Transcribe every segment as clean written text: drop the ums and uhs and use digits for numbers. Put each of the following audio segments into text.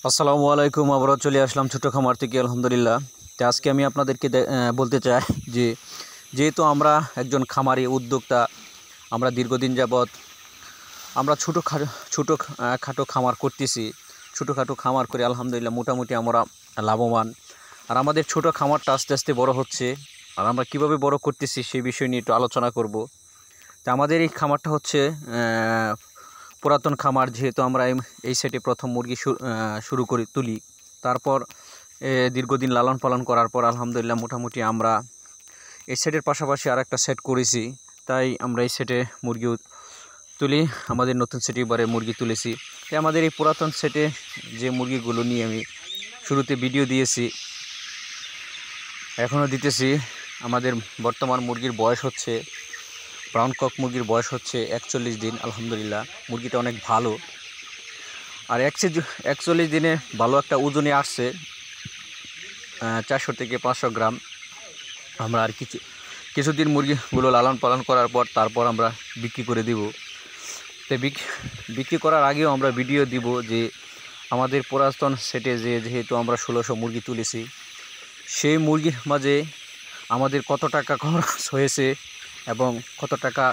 আসসালামু আলাইকুম। আবারও চলে আসলাম ছোটো খামার থেকে আলহামদুলিল্লাহ। তো আজকে আমি আপনাদেরকে বলতে চাই যে যেহেতু আমরা একজন খামারি উদ্যোক্তা, আমরা দীর্ঘদিন যাবৎ আমরা ছোটো খাটো খামার করতেছি। ছোটোখাটো খামার করে আলহামদুলিল্লাহ মোটামুটি আমরা লাভবান। আর আমাদের ছোটো খামারটা আস্তে আস্তে বড় হচ্ছে। আর আমরা কীভাবে বড় করতেছি সেই বিষয় নিয়ে একটু আলোচনা করব। তো আমাদের এই খামারটা হচ্ছে পুরাতন খামার। যেহেতু আমরা এই সেটে প্রথম মুরগি শুরু তুলি, তারপর দীর্ঘদিন লালন পালন করার পর আলহামদুলিল্লাহ মোটামুটি আমরা এই সেটের পাশাপাশি আর একটা সেট করেছি। তাই আমরা এই সেটে মুরগি তুলি। আমাদের নতুন সেটে এবারে মুরগি তুলেছি। তাই আমাদের এই পুরাতন সেটে যে মুরগিগুলো নিয়ে আমি শুরুতে ভিডিও দিয়েছি, এখনও দিতেছি। আমাদের বর্তমান মুরগির বয়স হচ্ছে, ব্রাউন কক মুরগির বয়স হচ্ছে 41 দিন। আলহামদুলিল্লাহ মুরগিটা অনেক ভালো। আর 41 দিনে ভালো একটা ওজনে আসছে, 400 থেকে 500 গ্রাম। আমরা আর কিছুদিন মুরগিগুলো লালন পালন করার পর তারপর আমরা বিক্রি করে দিব। তো বিক্রি করার আগেও আমরা ভিডিও দিব যে আমাদের পুরাতন সেটে যেহেতু আমরা 1600 মুরগি তুলেছি, সেই মুরগির মাঝে আমাদের কত টাকা খরচ হয়েছে এবং কত টাকা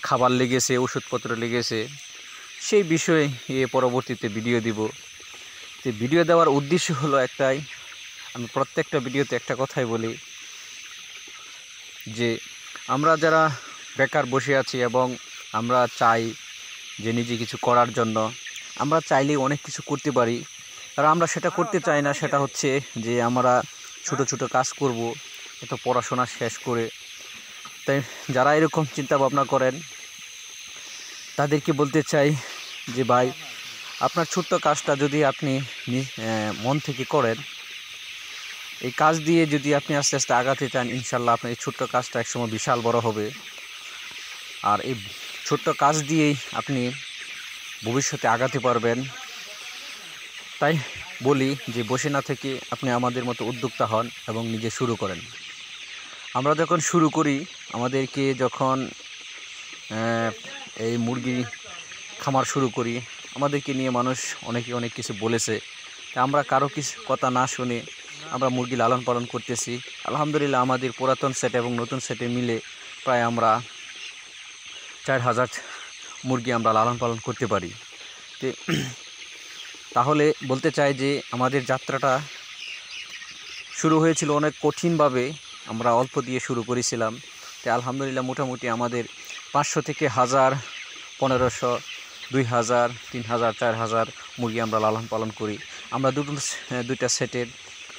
খাবার লেগেছে, ওষুধপত্র লেগেছে, সেই বিষয়ে পরবর্তীতে ভিডিও দিব। তো ভিডিও দেওয়ার উদ্দেশ্য হলো একটাই, আমি প্রত্যেকটা ভিডিওতে একটা কথাই বলি যে আমরা যারা বেকার বসে আছি এবং আমরা চাই যে নিজে কিছু করার জন্য, আমরা চাইলেই অনেক কিছু করতে পারি। আর আমরা সেটা করতে চাই না, সেটা হচ্ছে যে আমরা ছোট ছোট কাজ করব এত পড়াশোনা শেষ করে। তাই যারা এরকম চিন্তা ভাবনা করেন তাদেরকে বলতে চাই যে ভাই, আপনার ছোট্ট কাজটা যদি আপনি মন থেকে করেন, এই কাজ দিয়ে যদি আপনি আস্তে আস্তে আগাতে চান, ইনশাল্লাহ আপনার এই ছোট্ট কাজটা একসময় বিশাল বড় হবে। আর এই ছোট্ট কাজ দিয়েই আপনি ভবিষ্যতে আগাতে পারবেন। তাই বলি যে বসে না থেকে আপনি আমাদের মতো উদ্যোক্তা হন এবং নিজে শুরু করেন। আমরা যখন শুরু করি, আমাদেরকে যখন এই মুরগি খামার শুরু করি, আমাদেরকে নিয়ে মানুষ অনেক কিছু বলেছে। তা আমরা কারো কিছু কথা না শুনে আমরা মুরগি লালন পালন করতেছি। আলহামদুলিল্লাহ আমাদের পুরাতন সেট এবং নতুন সেটে মিলে প্রায় আমরা 4000 মুরগি আমরা লালন পালন করতে পারি। তাহলে বলতে চাই যে আমাদের যাত্রাটা শুরু হয়েছিল অনেক কঠিনভাবে। আমরা অল্প দিয়ে শুরু করেছিলাম। তাই আলহামদুলিল্লাহ মোটামুটি আমাদের 500 থেকে 1000, 1500, 2000, 3000, 4000 মুরগি আমরা লালন পালন করি। আমরা দুইটা সেটের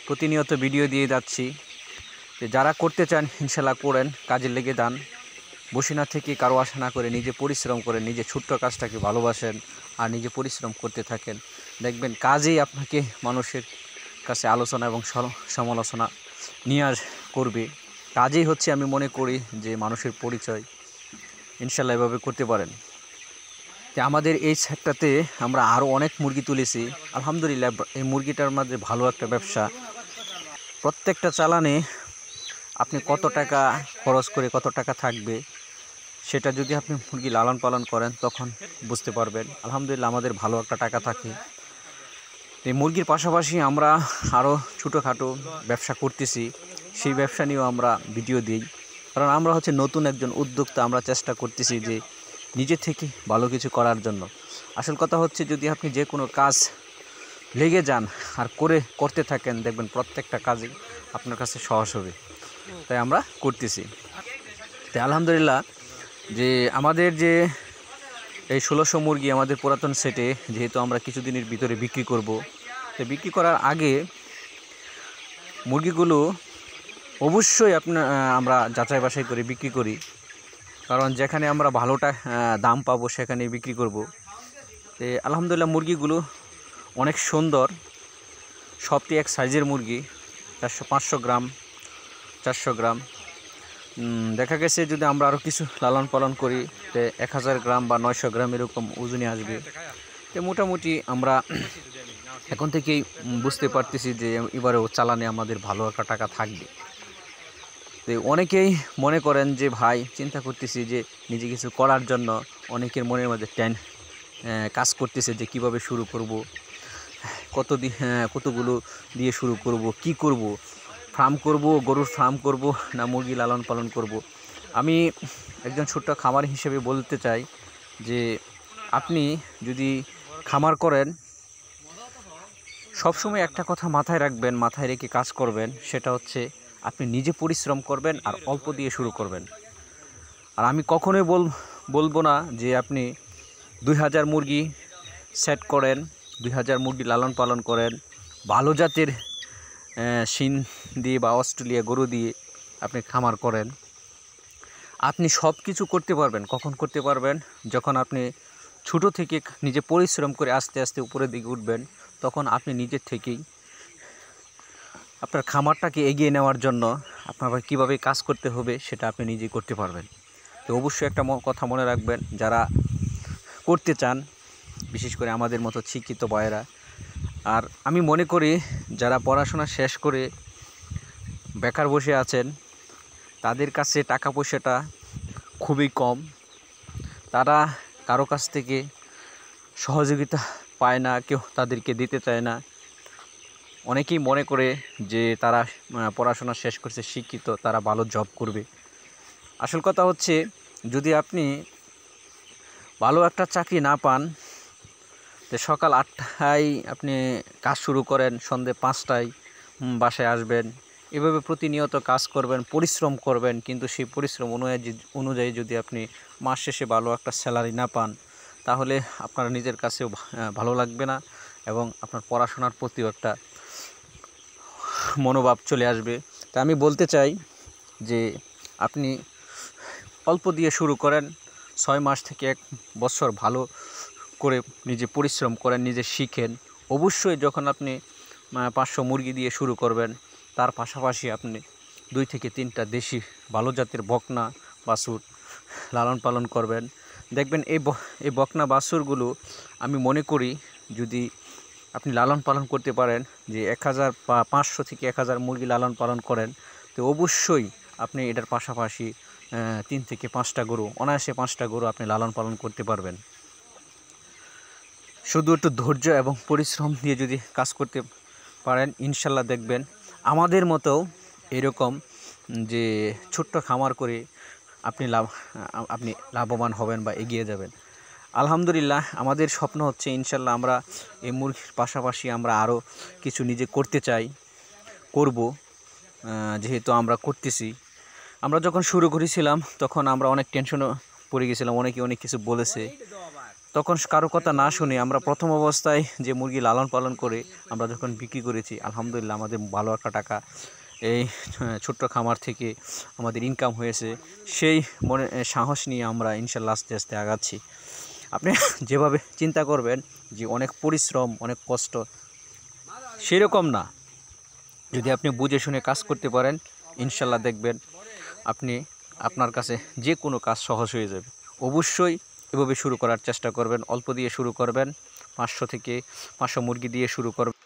প্রতিনিয়ত ভিডিও দিয়ে যাচ্ছি। যারা করতে চান ইনশাল্লাহ করেন, কাজে লেগে যান। বসে না থেকে কারো আশা না করে নিজে পরিশ্রম করেন, নিজে ছোট্ট কাজটাকে ভালোবাসেন আর নিজে পরিশ্রম করতে থাকেন। দেখবেন কাজেই আপনাকে মানুষের কাছে আলোচনা এবং সমালোচনা নিয়ে করবে। কাজেই হচ্ছে আমি মনে করি যে মানুষের পরিচয়। ইনশাল্লাহ এভাবে করতে পারেন। তো আমাদের এই সেটটাতে আমরা আরও অনেক মুরগি তুলেছি। আলহামদুলিল্লাহ এই মুরগিটার মধ্যে ভালো একটা ব্যবসা। প্রত্যেকটা চালানে আপনি কত টাকা খরচ করে কত টাকা থাকবে, সেটা যদি আপনি মুরগি লালন পালন করেন তখন বুঝতে পারবেন। আলহামদুলিল্লাহ আমাদের ভালো একটা টাকা থাকে। এই মুরগির পাশাপাশি আমরা আরও ছোটোখাটো ব্যবসা করতেছি, সেই ব্যবসা নিয়েও আমরা ভিডিও দিই। কারণ আমরা হচ্ছে নতুন একজন উদ্যোক্তা, আমরা চেষ্টা করতেছি যে নিজে থেকে ভালো কিছু করার জন্য। আসল কথা হচ্ছে যদি আপনি যে কোনো কাজ লেগে যান আর করতে থাকেন, দেখবেন প্রত্যেকটা কাজই আপনার কাছে সহজ হবে। তাই আমরা করতেছি। তাই আলহামদুলিল্লাহ যে আমাদের যে এই 1600 মুরগি আমাদের পুরাতন সেটে, যেহেতু আমরা কিছুদিনের ভিতরে বিক্রি করব, তো বিক্রি করার আগে মুরগিগুলো অবশ্যই আমরা যাচাই বাছাই করে বিক্রি করি। কারণ যেখানে আমরা ভালোটা দাম পাবো সেখানে বিক্রি করব। তো আলহামদুলিল্লাহ মুরগিগুলো অনেক সুন্দর, সবটি এক সাইজের মুরগি। 500 গ্রাম, 400 গ্রাম। দেখা গেছে যদি আমরা আরও কিছু লালন পালন করি তো 1000 গ্রাম বা 900 গ্রাম এরকম ওজনে আসবে। তো মোটামুটি আমরা এখন থেকেই বুঝতে পারতেছি যে এবারেও চালানে আমাদের ভালো একটা টাকা থাকবে। তো অনেকেই মনে করেন যে ভাই, চিন্তা করতেছি যে নিজে কিছু করার জন্য, অনেকের মনের মধ্যে কাজ করতেছে যে কিভাবে শুরু করব। কতগুলো দিয়ে শুরু করব, কি করব, ফার্ম করব, গরুর ফার্ম করব না মুরগি লালন পালন করব। আমি একজন ছোট্ট খামার হিসেবে বলতে চাই যে আপনি যদি খামার করেন, সবসময় একটা কথা মাথায় রাখবেন, মাথায় রেখে কাজ করবেন, সেটা হচ্ছে আপনি নিজে পরিশ্রম করবেন আর অল্প দিয়ে শুরু করবেন। আর আমি কখনোই বলবো না যে আপনি 2000 মুরগি সেট করেন, 2000 মুরগি লালন পালন করেন, ভালো জাতের শিন দিয়ে বা অস্ট্রেলিয়া গরু দিয়ে আপনি খামার করেন। আপনি সব কিছু করতে পারবেন, কখন করতে পারবেন? যখন আপনি ছোটো থেকে নিজে পরিশ্রম করে আস্তে আস্তে উপরের দিকে উঠবেন, তখন আপনি নিজের থেকেই আপনার খামারটাকে এগিয়ে নেওয়ার জন্য আপনার কীভাবে কাজ করতে হবে সেটা আপনি নিজেই করতে পারবেন। তো অবশ্যই একটা কথা মনে রাখবেন, যারা করতে চান, বিশেষ করে আমাদের মতো শিক্ষিত ভাইয়েরা, আর আমি মনে করি যারা পড়াশোনা শেষ করে বেকার বসে আছেন, তাদের কাছে টাকা পয়সাটা খুবই কম। তারা কারো কাছ থেকে সহযোগিতা পায় না, কেউ তাদেরকে দিতে চায় না। অনেকেই মনে করে যে তারা পড়াশোনা শেষ করছে, শিক্ষিত, তারা ভালো জব করবে। আসল কথা হচ্ছে, যদি আপনি ভালো একটা চাকরি না পান, তো সকাল 8টায় আপনি কাজ শুরু করেন, সন্ধ্যে 5টায় বাসায় আসবেন, এভাবে প্রতিনিয়ত কাজ করবেন, পরিশ্রম করবেন, কিন্তু সেই পরিশ্রম অনুযায়ী যদি আপনি মাস শেষে ভালো একটা স্যালারি না পান, তাহলে আপনার নিজের কাছেও ভালো লাগবে না এবং আপনার পড়াশোনার প্রতিও একটা মনোভাব চলে আসবে। তা আমি বলতে চাই যে আপনি অল্প দিয়ে শুরু করেন, 6 মাস থেকে 1 বছর ভালো করে নিজে পরিশ্রম করেন, নিজে শিখেন। অবশ্যই যখন আপনি 500 মুরগি দিয়ে শুরু করবেন, তার পাশাপাশি আপনি 2 থেকে 3টা দেশি ভালো জাতের বকনা বাছুর লালন পালন করবেন। দেখবেন এই বকনা বাছুরগুলো আমি মনে করি যদি আপনি লালন পালন করতে পারেন, যে 500 থেকে 1000 মুরগি লালন পালন করেন, তো অবশ্যই আপনি এটার পাশাপাশি 3 থেকে 5টা গরু, অনায়াসে 5টা গরু আপনি লালন পালন করতে পারবেন। শুধু একটু ধৈর্য এবং পরিশ্রম দিয়ে যদি কাজ করতে পারেন, ইনশাল্লাহ দেখবেন আমাদের মতো এরকম যে ছোট্ট খামার করে আপনি লাভবান হবেন বা এগিয়ে যাবেন। আলহামদুলিল্লাহ, আমাদের স্বপ্ন হচ্ছে ইনশাল্লাহ আমরা এই মুরগির পাশাপাশি আমরা আরও কিছু নিজে করতে চাই, করব, যেহেতু আমরা করতেছি। আমরা যখন শুরু করেছিলাম তখন আমরা অনেক টেনশনও পড়ে গেছিলাম, অনেকে অনেক কিছু বলেছে। তখন কারো কথা না শুনে আমরা প্রথম অবস্থায় যে মুরগি লালন পালন করে আমরা যখন বিক্রি করেছি, আলহামদুলিল্লাহ আমাদের ভালো একটা টাকা এই ছোট্ট খামার থেকে আমাদের ইনকাম হয়েছে। সেই মনে সাহস নিয়ে আমরা ইনশাল্লাহ আস্তে আস্তে আগাচ্ছি। আপনি যেভাবে চিন্তা করবেন যে অনেক পরিশ্রম, অনেক কষ্ট, সেরকম না। যদি আপনি বুঝে শুনে কাজ করতে পারেন, ইনশাল্লাহ দেখবেন আপনার কাছে যে কোনো কাজ সহজ হয়ে যাবে। অবশ্যই এভাবে শুরু করার চেষ্টা করবেন, অল্প দিয়ে শুরু করবেন, 500 থেকে 500 মুরগি দিয়ে শুরু করবেন।